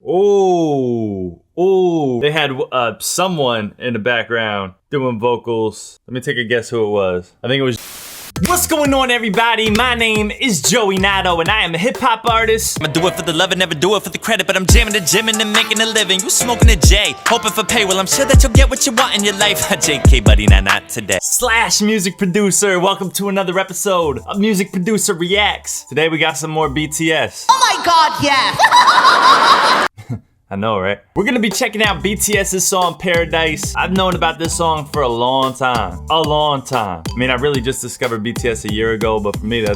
Oh, they had someone in the background doing vocals. Let me take a guess who it was. I think it was. What's going on, everybody? My name is Joey Nato, and I am a hip-hop artist. I'ma do it for the love and never do it for the credit, but I'm jamming the gym and making a living. You smoking a J, hoping for pay. Well, I'm sure that you'll get what you want in your life. JK, buddy, not today. / music producer. Welcome to another episode of Music Producer Reacts. Today we got some more BTS. Oh my god, yeah! I know, right? We're gonna be checking out BTS's song Paradise. I've known about this song for a long time. I mean, I really just discovered BTS a year ago, but for me,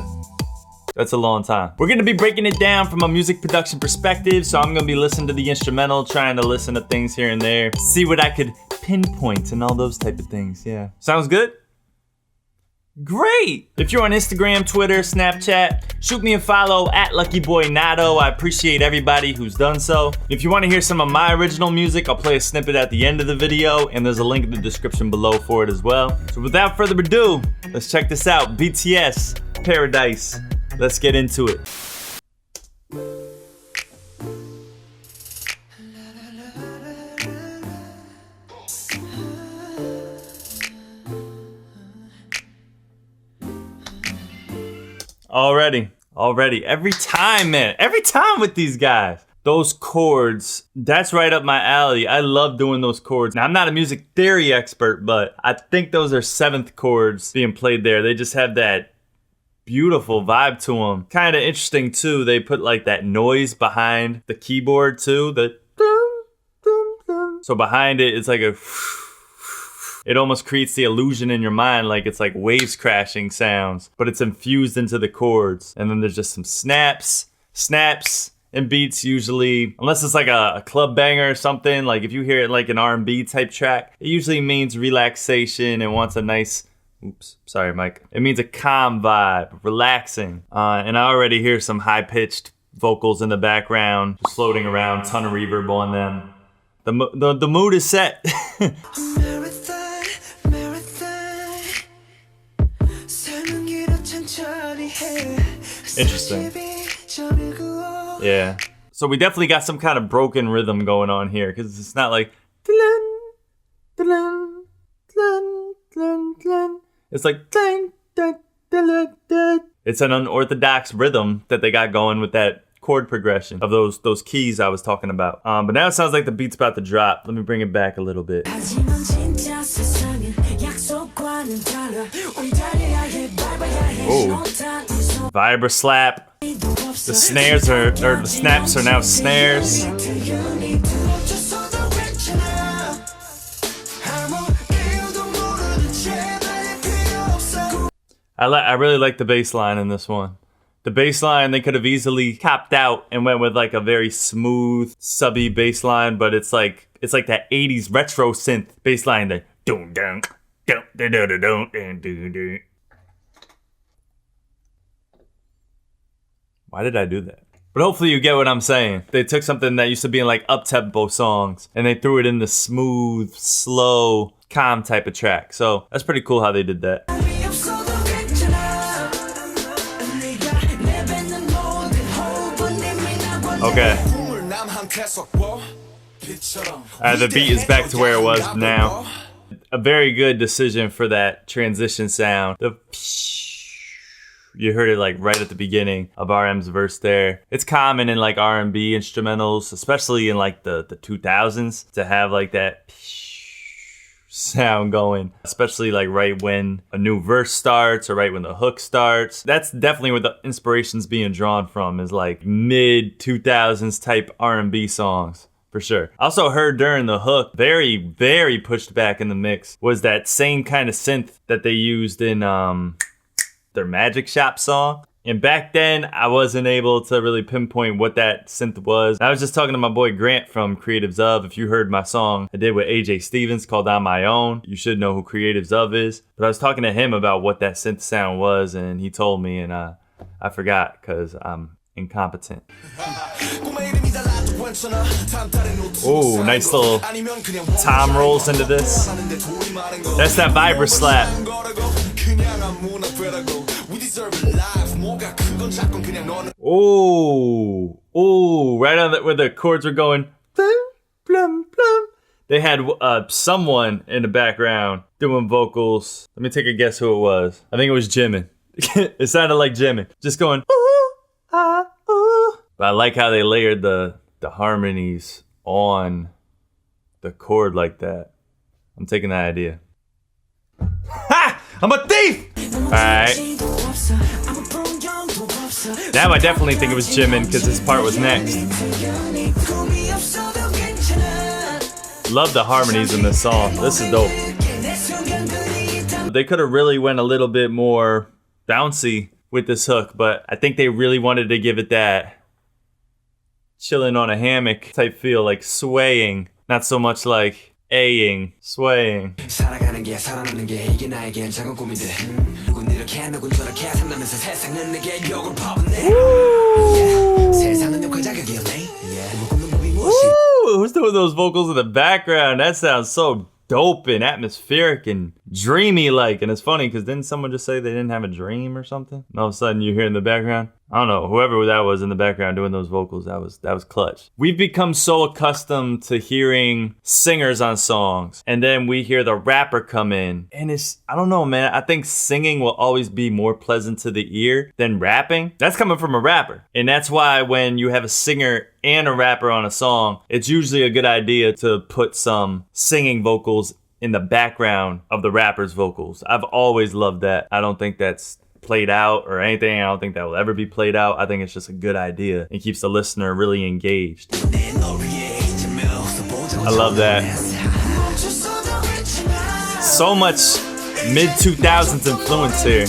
that's a long time. We're gonna be breaking it down from a music production perspective, so I'm gonna be listening to the instrumental, trying to listen to things here and there, see what I could pinpoint and all those type of things, yeah. Sounds good? Great! If you're on Instagram, Twitter, Snapchat, shoot me a follow at LuckyBoyNato. I appreciate everybody who's done so. If you want to hear some of my original music, I'll play a snippet at the end of the video, and there's a link in the description below for it as well. So without further ado, let's check this out. BTS, Paradise. Let's get into it. Already. Every time, man. Every time with these guys. Those chords, that's right up my alley. I love doing those chords. Now, I'm not a music theory expert, but I think those are 7th chords being played there. They just have that beautiful vibe to them. Kind of interesting, too. They put like that noise behind the keyboard, too. The dum, dum, dum. So behind it, it's like a... It almost creates the illusion in your mind like it's like waves crashing sounds, but it's infused into the chords. And then there's just some snaps, and beats usually, unless it's like a club banger or something. Like if you hear it like an R&B type track, it usually means relaxation and wants a nice, oops, sorry, Mike. It means a calm vibe, relaxing. And I already hear some high-pitched vocals in the background, just floating around, ton of reverb on them. The mood is set. Interesting. Yeah. So we definitely got some kind of broken rhythm going on here, because it's not like it's like it's an unorthodox rhythm that they got going with that chord progression of those keys I was talking about. But now it sounds like the beat's about to drop. Let me bring it back a little bit. Oh, vibra slap. The snares or the snaps are now snares. I really like the bass line in this one. The bass line, they could have easily capped out and went with like a very smooth, subby bass line, but it's like that 80s retro synth bass line that dun dun dun dun dun dun dun dun dun. Why did I do that? But hopefully you get what I'm saying. They took something that used to be in like up-tempo songs and they threw it in the smooth, slow, calm type of track. So that's pretty cool how they did that. Okay. The beat is back to where it was now. A very good decision for that transition sound. You heard it like right at the beginning of RM's verse there. It's common in like R&B instrumentals, especially in like the 2000s, to have like that sound going, especially like right when a new verse starts or right when the hook starts. That's definitely where the inspiration's being drawn from, is like mid 2000s type R&B songs. For sure. Also heard during the hook, very, very pushed back in the mix, was that same kind of synth that they used in their Magic Shop song. And back then, I wasn't able to really pinpoint what that synth was. I was just talking to my boy Grant from Creatives Of. If you heard my song I did with AJ Stevens called On My Own, you should know who Creatives Of is. But I was talking to him about what that synth sound was, and he told me, and I forgot because I'm incompetent. Oh, nice little tom rolls into this. That's that vibra slap. Oh, Ooh, right on where the chords were going. Plum, plum, plum. They had someone in the background doing vocals. Let me take a guess who it was. I think it was Jimin. It sounded like Jimin. Just going, ooh, ah, ooh. But I like how they layered the harmonies on the chord like that. I'm taking that idea. Ha! I'm a thief! Alright. Now I definitely think it was Jimin because his part was next. Love the harmonies in this song. This is dope. They could have really went a little bit more bouncy with this hook, but I think they really wanted to give it that chilling on a hammock type feel, like swaying, not so much like A-ing, swaying. Ooh, who's doing those vocals in the background? That sounds so dope and atmospheric and dreamy like. And it's funny because didn't someone just say they didn't have a dream or something? And all of a sudden you hear in the background, I don't know, whoever that was in the background doing those vocals, that was clutch. We've become so accustomed to hearing singers on songs, and then we hear the rapper come in, and I don't know, man. I think singing will always be more pleasant to the ear than rapping. That's coming from a rapper, and that's why when you have a singer and a rapper on a song, it's usually a good idea to put some singing vocals in the background of the rapper's vocals. I've always loved that. I don't think that's played out or anything. I don't think that will ever be played out. I think it's just a good idea. It keeps the listener really engaged. I love that. So much mid-2000s influence here.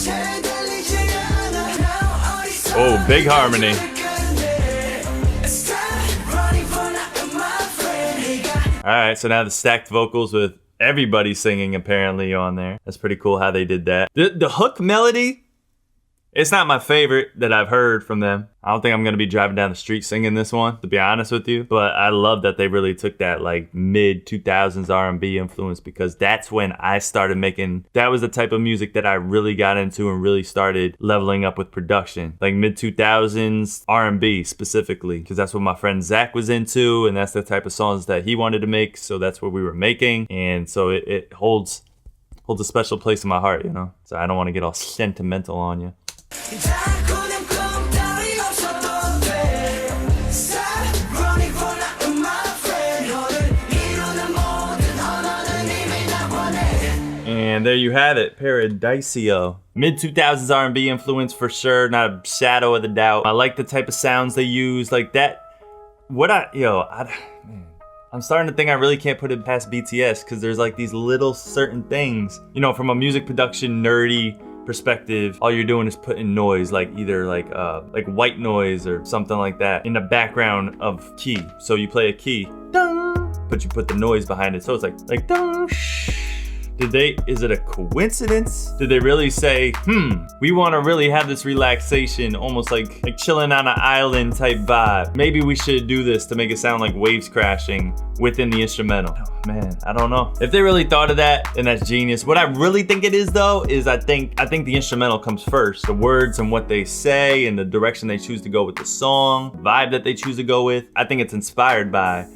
Oh, big harmony. Alright, so now the stacked vocals with everybody singing apparently on there. That's pretty cool how they did that. The hook melody, it's not my favorite that I've heard from them. I don't think I'm gonna be driving down the street singing this one, to be honest with you. But I love that they really took that like mid-2000s R&B influence, because that's when I started making, that was the type of music that I really got into and really started leveling up with production. Like mid-2000s R&B specifically, because that's what my friend Zach was into, and that's the type of songs that he wanted to make, so that's what we were making. And so it holds a special place in my heart, you know? So I don't want to get all sentimental on you. And there you have it, Paradiso. Mid-2000s R&B influence for sure, not a shadow of the doubt. I like the type of sounds they use, like that. I'm starting to think I really can't put it past BTS, because there's like these little certain things, you know, from a music production nerdy perspective, all you're doing is putting noise, like either like white noise or something like that in the background of key. So you play a key, but you put the noise behind it, so it's like dun. Is it a coincidence? Did they really say, we want to really have this relaxation, almost like chilling on an island type vibe. Maybe we should do this to make it sound like waves crashing within the instrumental. Oh, man, I don't know. If they really thought of that, then that's genius. What I really think it is though, is I think the instrumental comes first. The words and what they say and the direction they choose to go with the song, vibe that they choose to go with. I think it's inspired by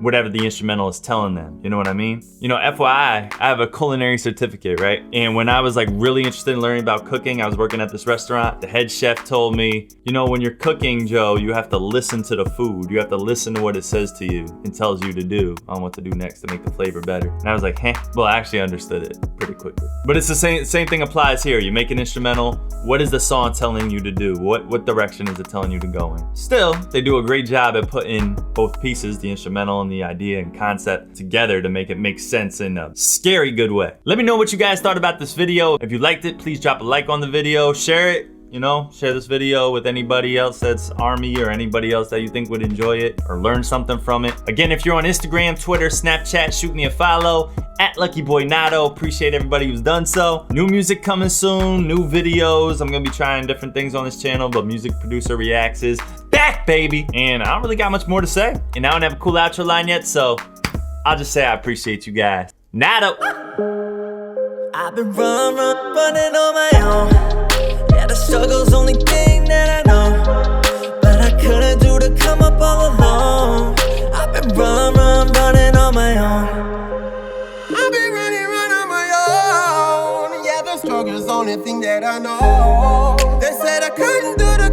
whatever the instrumental is telling them, you know what I mean? You know, FYI, I have a culinary certificate, right? And when I was like really interested in learning about cooking, I was working at this restaurant. The head chef told me, you know, when you're cooking, Joe, you have to listen to the food. You have to listen to what it says to you and tells you to do on what to do next to make the flavor better. And I was like, well, I actually understood it pretty quickly. But it's the same thing applies here. You make an instrumental. What is the song telling you to do? What direction is it telling you to go in? Still, they do a great job at putting both pieces, the instrumental and the idea and concept, together to make it make sense in a scary good way. Let me know what you guys thought about this video. If you liked it, please drop a like on the video, share it. You know, share this video with anybody else that's Army or anybody else that you think would enjoy it or learn something from it. Again, if you're on Instagram, Twitter, Snapchat, shoot me a follow at LuckyBoyNado. Appreciate everybody who's done so. New music coming soon, new videos. I'm gonna be trying different things on this channel, but Music Producer Reacts is back, baby. And I don't really got much more to say. And I don't have a cool outro line yet, so I'll just say I appreciate you guys. Nado. I've been running on my own. Yeah, the struggle's only thing that I know, but I couldn't do to come my own. I've been run on my own. Yeah, the struggle's the only thing that I know. They said I couldn't do the